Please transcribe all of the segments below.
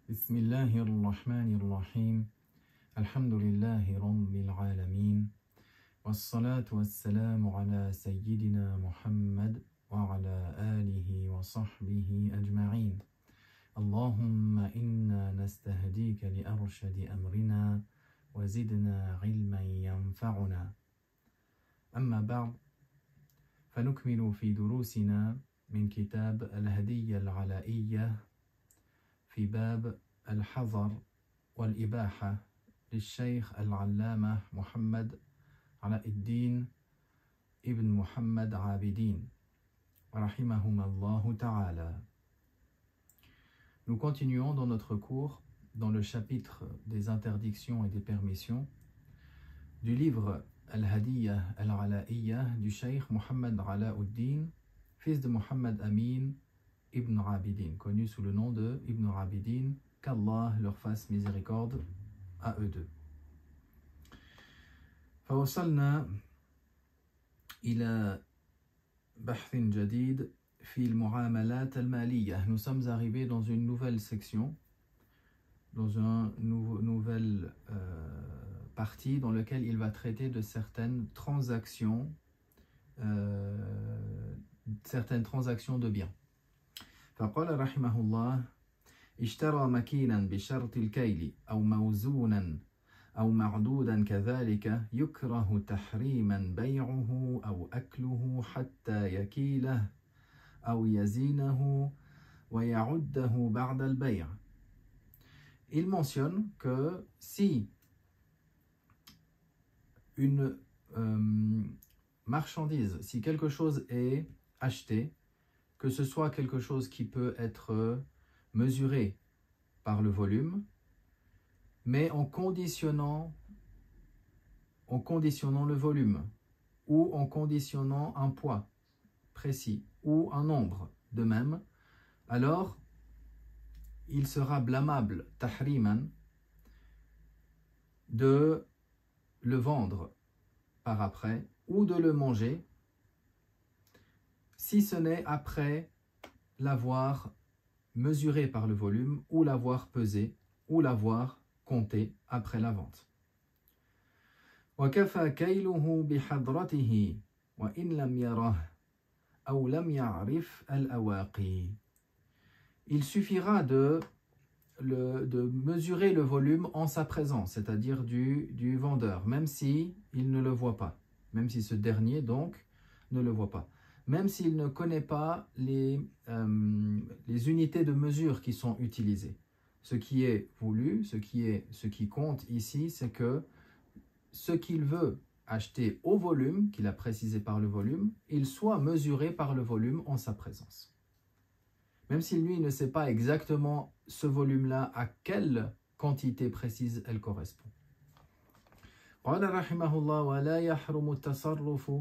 بسم الله الرحمن الرحيم الحمد لله رب العالمين والصلاة والسلام على سيدنا محمد وعلى آله وصحبه أجمعين اللهم إنا نستهديك لأرشد أمرنا وزدنا علما ينفعنا أما بعد فنكمل في دروسنا من كتاب الهدية العلائية في باب الحظر والإباحة للشيخ العلامة محمد علاء الدين ابن محمد عابدين رحمهما الله تعالى. Nous continuons dans notre cours dans le chapitre des interdictions et des permissions du livre Al-Hadiyya Al-Ala'iyya du Cheikh Mohammed Alauddin, fils de Mohammed Amin Ibn Abidin, connu sous le nom de Ibn Abidin, qu'Allah leur fasse miséricorde à eux deux. فوصلنا إلى بحث جديد في المعاملات المالية. Nous sommes arrivés dans une nouvelle section, dans une nouvelle partie dans laquelle il va traiter de certaines transactions de biens. فقال رحمه الله اشترى مكينا بشرط الكيل أو موزونا أو معدودا كذلك يكره تحريما بيعه أو أكله حتى يكيله أو يزينه ويعده بعد البيع. Il mentionne que si une marchandise, si quelque chose est acheté, que ce soit quelque chose qui peut être mesuré par le volume, mais en conditionnant le volume, ou en conditionnant un poids précis, ou un nombre de même, alors il sera blâmable, tahriman, de le vendre par après, ou de le manger, si ce n'est après l'avoir mesuré par le volume, ou l'avoir pesé, ou l'avoir compté après la vente. وَكَفَى كَيْلُهُ بِحَضْرَتِهِ وَإِنْ لَمْ يَرَهُ أَوْ لَمْ يَعْرِفْ الْأَوَاقِي. Il suffira de mesurer le volume en sa présence, c'est-à-dire du vendeur, même si il ne le voit pas, même si ce dernier donc ne le voit pas, même s'il ne connaît pas les unités de mesure qui sont utilisées. Ce qui est voulu, ce qui compte ici, c'est que ce qu'il veut acheter au volume, qu'il a précisé par le volume, il soit mesuré par le volume en sa présence. Même si lui ne sait pas exactement ce volume-là, à quelle quantité précise elle correspond. قال رحمه الله ولا يحرم التصرف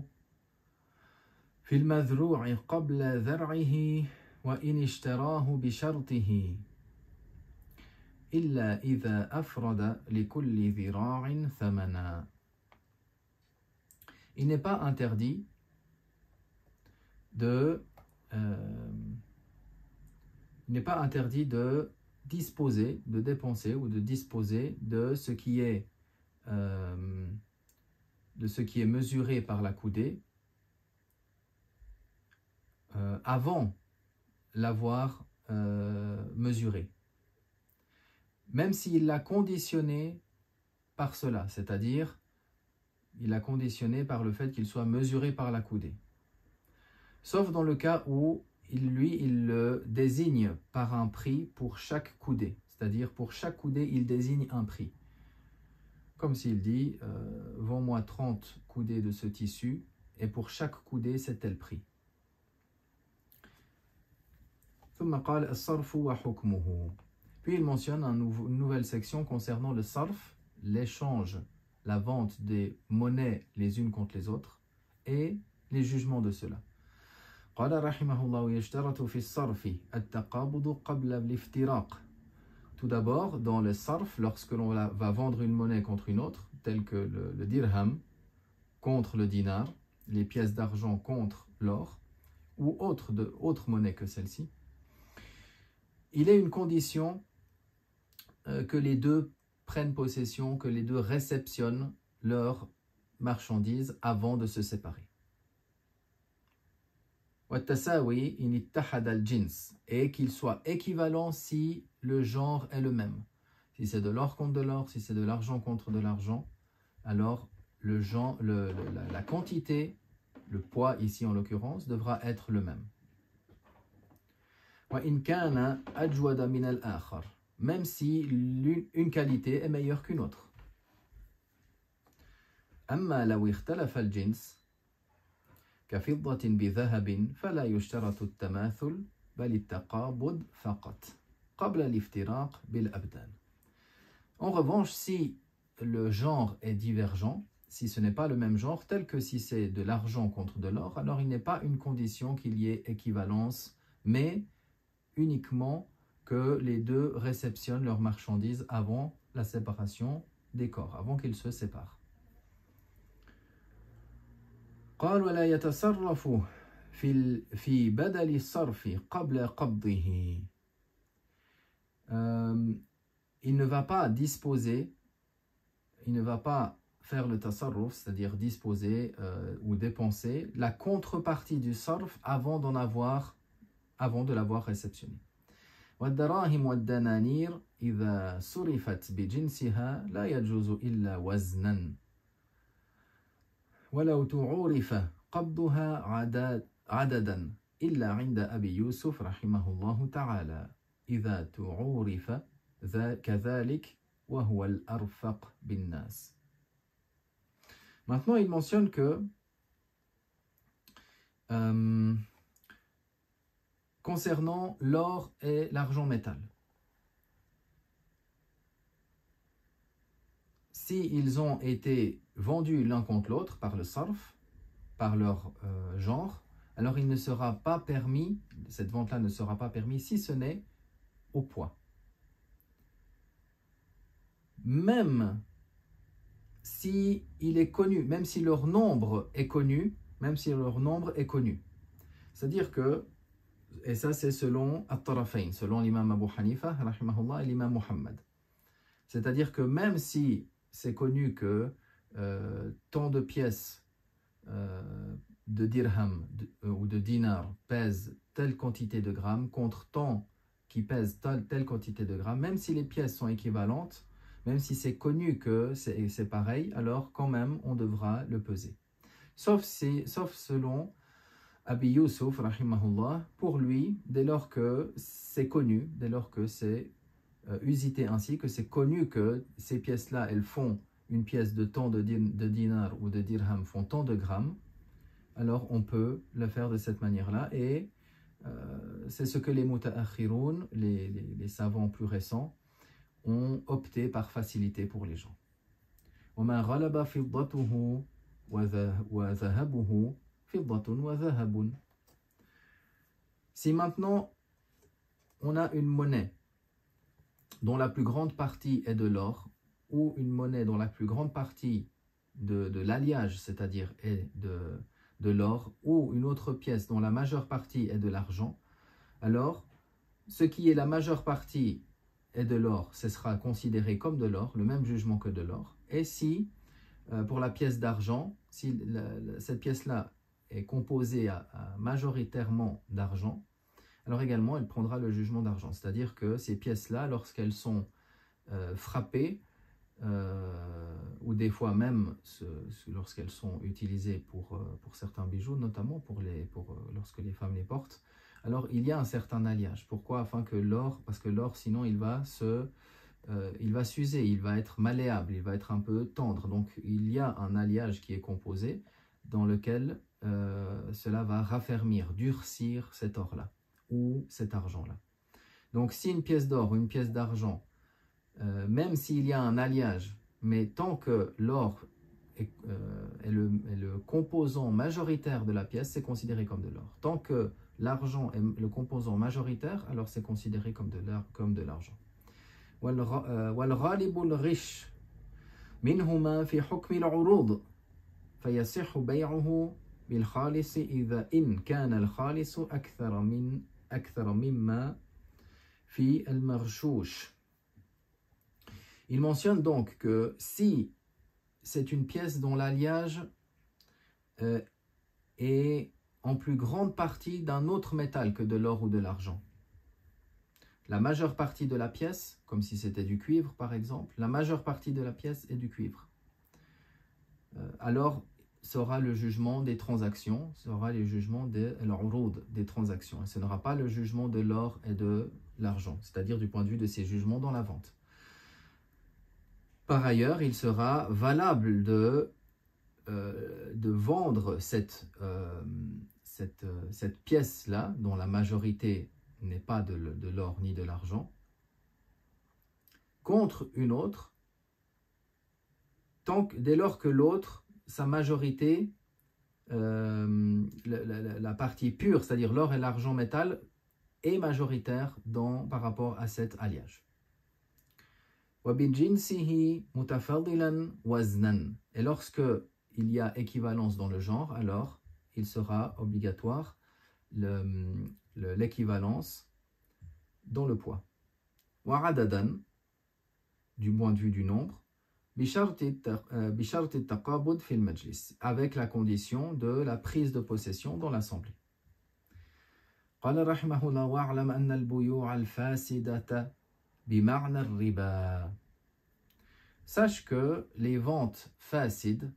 في المذروع قبل ذرعه وإن اشتراه بشرطه إلا إذا أفرد لكل ذراع ثمنا. Il n'est pas interdit de disposer, de dépenser ou de disposer de ce qui est mesuré par la coudée avant l'avoir mesuré, même s'il l'a conditionné par cela, c'est-à-dire il l'a conditionné par le fait qu'il soit mesuré par la coudée, sauf dans le cas où il le désigne par un prix pour chaque coudée, c'est-à-dire pour chaque coudée il désigne un prix, comme s'il dit vends-moi 30 coudées de ce tissu et pour chaque coudée c'est tel prix. Puis il mentionne une nouvelle section concernant le sarf, l'échange, la vente des monnaies les unes contre les autres et les jugements de cela. قال رحمه الله يشترط في الصرف التقابض قبل الافتراق. Tout d'abord, dans le sarf, lorsque l'on va vendre une monnaie contre une autre, telle que le dirham contre le dinar, les pièces d'argent contre l'or, ou autre monnaie que celle-ci, il est une condition que les deux prennent possession, que les deux réceptionnent leurs marchandises avant de se séparer. وَالتَّسَاوِي إِنِ اتَّحَدَ الْجِنْسِ, et qu'il soit équivalent si le genre est le même. Si c'est de l'or contre de l'or, si c'est de l'argent contre de l'argent, alors le genre, la quantité, le poids ici en l'occurrence, devra être le même. وَإِنْ كَانَ أَجْوَدَ مِنَ الْآخَرِ, même si une qualité est meilleure qu'une autre. أما لو اختلف الجنس كفضة بذهب فلا يشترط التماثل بل التقابض فقط قبل الافتراق بالأبدان. En revanche, si le genre est divergent, si ce n'est pas le même genre, tel que si c'est de l'argent contre de l'or, alors il n'est pas une condition qu'il y ait équivalence, mais uniquement que les deux réceptionnent leurs marchandises avant la séparation des corps, avant qu'ils se séparent. قال ولا يتصرف في بدل الصرف قبل قبضه. Il ne va pas disposer, il ne va pas faire le tasarruf, c'est-à-dire disposer ou dépenser la contrepartie du sarf avant de l'avoir réceptionné. والدراهم والدنانير إذا صرفت بجنسها لا يجوز إلا وزنا ولو تعورف قبضها عددا إلا عند أبي يوسف رحمه الله تعالى إذا تعورف كذلك وهو الأرفق بالناس. Maintenant, il mentionne que concernant l'or et l'argent métal, si ils ont été vendus l'un contre l'autre par le sarf, par leur genre, alors il ne sera pas permis, cette vente-là ne sera pas permise si ce n'est au poids. Même si il est connu, même si leur nombre est connu, c'est-à-dire que, et ça c'est selon At-Tarafayn, selon l'imam Abu Hanifa rahimahullah, et l'imam Muhammad, c'est-à-dire que même si c'est connu que tant de pièces de dirham ou de dinar pèsent telle quantité de grammes contre tant qui pèsent telle quantité de grammes, même si les pièces sont équivalentes, même si c'est connu que c'est pareil, alors quand même on devra le peser. Sauf selon Abi Yusuf, rahimahullah, pour lui, dès lors que c'est connu, dès lors que c'est usité ainsi, que c'est connu que ces pièces-là, elles font une pièce de tant de dinar ou de dirham font tant de grammes, alors on peut le faire de cette manière-là. Et c'est ce que les muta'akhiroun, les savants plus récents, ont opté par facilité pour les gens. وَمَا غَلَبَ فِضَّتُهُ وَذَهَبُهُ فِضَّةٌ وَذَهَبٌ. Si maintenant on a une monnaie dont la plus grande partie est de l'or, ou une monnaie dont la plus grande partie de l'alliage, c'est-à-dire est de l'or, ou une autre pièce dont la majeure partie est de l'argent, alors ce qui est la majeure partie est de l'or, ce sera considéré comme de l'or, le même jugement que de l'or. Et si, pour la pièce d'argent, si cette pièce-là est composée majoritairement d'argent, alors également elle prendra le jugement d'argent. C'est-à-dire que ces pièces-là, lorsqu'elles sont frappées, ou des fois même lorsqu'elles sont utilisées pour certains bijoux, notamment lorsque les femmes les portent, alors il y a un certain alliage. Pourquoi? Afin que l'or, parce que l'or sinon il va s'user, il va être malléable, il va être un peu tendre. Donc il y a un alliage qui est composé dans lequel cela va raffermir, durcir cet or-là ou cet argent-là. Donc si une pièce d'or ou une pièce d'argent, même s'il y a un alliage, mais tant que l'or est le composant majoritaire de la pièce, c'est considéré comme de l'or. Tant que l'argent est le composant majoritaire, alors c'est considéré comme de l'argent. وَالْغَالِبُ الْغِشْ مِنْهُمَا فِي حُكْمِ الْعُرُوضِ فَيَصِحُّ بَيْعُهُ بِالْخَالِصِ إِذَا إِنْ كَانَ الْخَالِصُ أكثر مما في المغشوش. Il mentionne donc que si c'est une pièce dont l'alliage est en plus grande partie d'un autre métal que de l'or ou de l'argent, la majeure partie de la pièce, comme si c'était du cuivre par exemple, la majeure partie de la pièce est du cuivre, alors sera le jugement des transactions, sera le jugement des transactions. Et ce n'aura pas le jugement de l'or et de l'argent, c'est-à-dire du point de vue de ces jugements dans la vente. Par ailleurs, il sera valable de vendre cette pièce-là, dont la majorité n'est pas de l'or ni de l'argent, contre une autre, dès lors que l'autre, sa majorité, la partie pure, c'est-à-dire l'or et l'argent métal, est majoritaire par rapport à cet alliage. Et lorsque il y a équivalence dans le genre, alors il sera obligatoire l'équivalence dans le poids. Du point de vue du nombre, avec la condition de la prise de possession dans l'assemblée. Sache que les ventes facides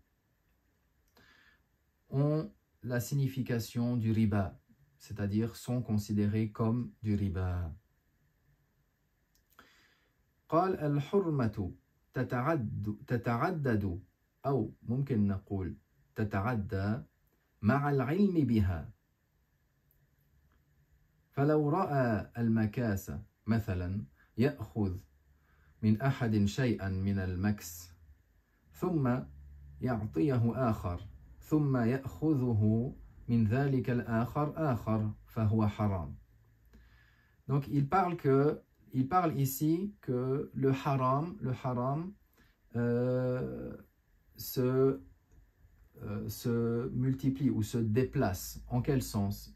ont la signification du riba, c'est-à-dire sont considérées comme du riba. قال الحرمة تتعدد أو ممكن نقول تتعدى مع العلم بها. فلو رأى المكاس مثلا يأخذ من أحد شيئا من المكس ثم يعطيه آخر ثم يأخذه من ذلك الآخر آخر فهو حرام. Donc il parle ici que le haram se multiplie ou se déplace. En quel sens?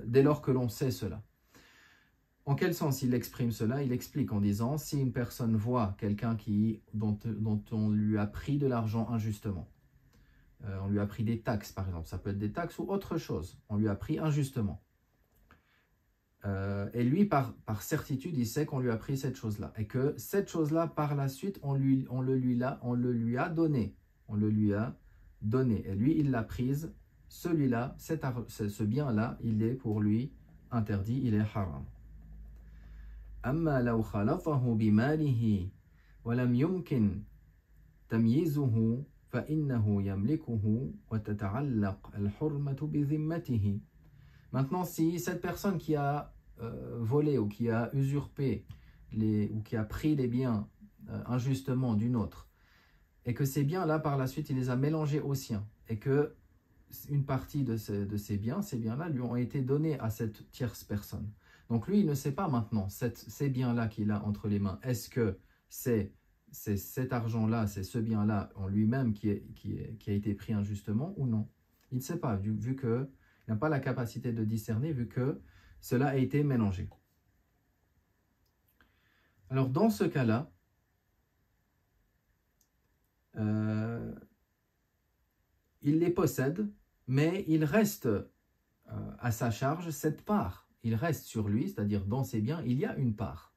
Dès lors que l'on sait cela. En quel sens il exprime cela? Il explique en disant, si une personne voit quelqu'un dont on lui a pris de l'argent injustement, on lui a pris des taxes par exemple, ça peut être des taxes ou autre chose, on lui a pris injustement. Et lui, par certitude, il sait qu'on lui a pris cette chose-là. Et que cette chose-là, par la suite, on le lui a donné. On le lui a donné. Et lui, il l'a prise. Celui-là, ce bien-là, il est pour lui interdit, il est haram. أما لو خلطه بماله ولم يمكن تمييزه فإنه يملكه وتتعلق الحرمة بذمته. Maintenant, si cette personne qui a volé ou qui a usurpé ou qui a pris les biens injustement d'une autre, et que ces biens-là, par la suite, il les a mélangés aux siens, et que une partie de ces biens-là lui ont été donnés à cette tierce personne. Donc lui, il ne sait pas maintenant, ces biens-là qu'il a entre les mains, est-ce que c'est cet argent-là, c'est ce bien-là en lui-même qui a été pris injustement ou non? Il ne sait pas, vu qu'il n'a pas la capacité de discerner, vu que cela a été mélangé. Alors dans ce cas-là, il les possède, mais il reste à sa charge cette part. Il reste sur lui, c'est-à-dire dans ses biens, il y a une part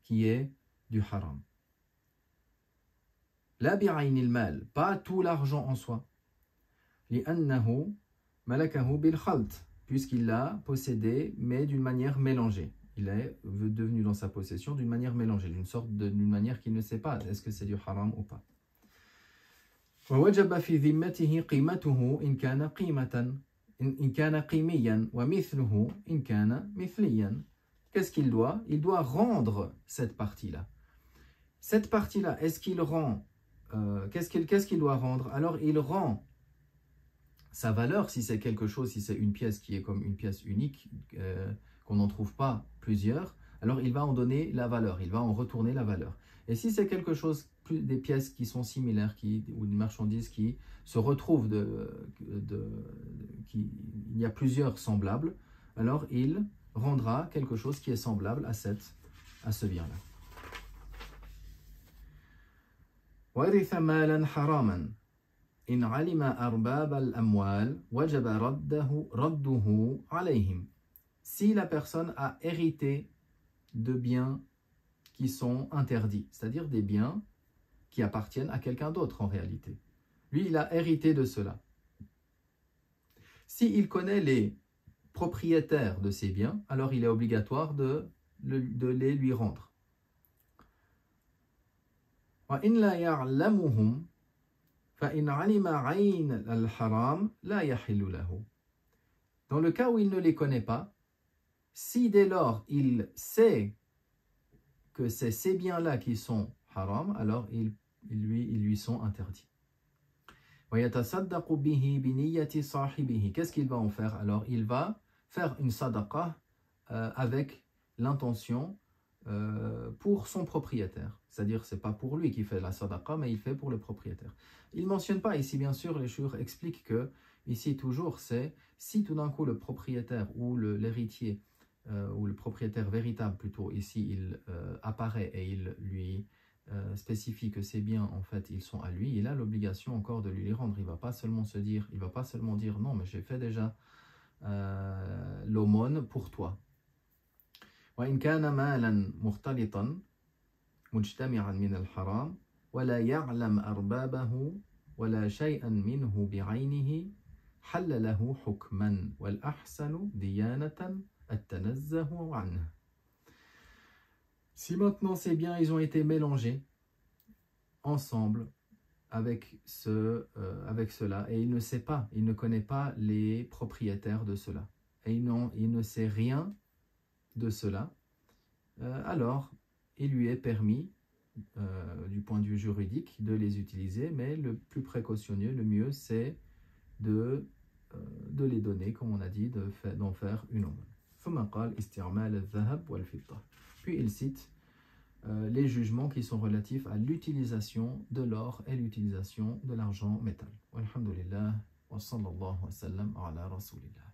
qui est du haram. La bi'aynil mal, pas tout l'argent en soi. Li'annahu malakahu bil khalt, puisqu'il l'a possédé, mais d'une manière mélangée. Il est devenu dans sa possession d'une manière mélangée, d'une manière qu'il ne sait pas, est-ce que c'est du haram ou pas. ووجب في ذمته قيمته إن كان قيمة إن كان قيميا ومثله إن كان مثليا. Qu'est-ce qu'il doit? Il doit rendre cette partie-là. Cette partie-là, est-ce qu'il rend qu'est-ce qu'il doit rendre? Alors il rend sa valeur, si c'est quelque chose, si c'est une pièce qui est comme une pièce unique, qu'on n'en trouve pas plusieurs, alors il va en donner la valeur, il va en retourner la valeur. Et si c'est quelque chose, des pièces qui sont similaires, ou des marchandises qui se retrouvent, il y a plusieurs semblables, alors il rendra quelque chose qui est semblable à ce bien-là. وَرِثَ مَالًا حَرَامًا إِنْ عَلِمَ أَرْبَابَ الْأَمْوَالِ وَجَبَ رَدُّهُ عَلَيْهِمْ. Si la personne a hérité de biens qui sont interdits, c'est-à-dire des biens qui appartiennent à quelqu'un d'autre en réalité. Lui, il a hérité de cela. S'il connaît les propriétaires de ces biens, alors il est obligatoire de les lui rendre. وَإِنْ لَا يَعْلَمُهُمْ فَإِنْ عَلِمَ عَيْنَ الْحَرَامِ لَا يَحِلُّ لَهُ. Dans le cas où il ne les connaît pas, si dès lors il sait que c'est ces biens-là qui sont haram, alors ils lui sont interdits. وَيَتَصَدَّقُ بِهِ بِنِيَّةِ صَاحِبِهِ. Qu'est-ce qu'il va en faire? Alors il va faire une sadaqa avec l'intention pour son propriétaire. C'est-à-dire c'est pas pour lui qui fait la sadaqa, mais il fait pour le propriétaire. Il ne mentionne pas ici, bien sûr, les shuyukh expliquent que ici toujours c'est si tout d'un coup le propriétaire ou l'héritier ou le propriétaire véritable plutôt ici il apparaît et il lui spécifie que ces biens en fait ils sont à lui, il a l'obligation encore de lui les rendre. Il va pas seulement dire non mais j'ai fait déjà l'aumône pour toi. وإن كان مالا مختلطا مجتمعا من الحرام ولا يعلم أربابه ولا شيئا منه بعينه حل له حكما والأحسن ديانة التنزه عنه. Si maintenant ces biens ils ont été mélangés ensemble avec cela et il ne connaît pas les propriétaires de cela et il ne sait rien de cela, alors il lui est permis du point de vue juridique de les utiliser, mais le plus précautionneux, le mieux c'est de les donner, comme on a dit, d'en faire une aumône. Puis il cite les jugements qui sont relatifs à l'utilisation de l'or et l'utilisation de l'argent métal. Walhamdulillah, wa sallallahu wa sallam ala rasulillah.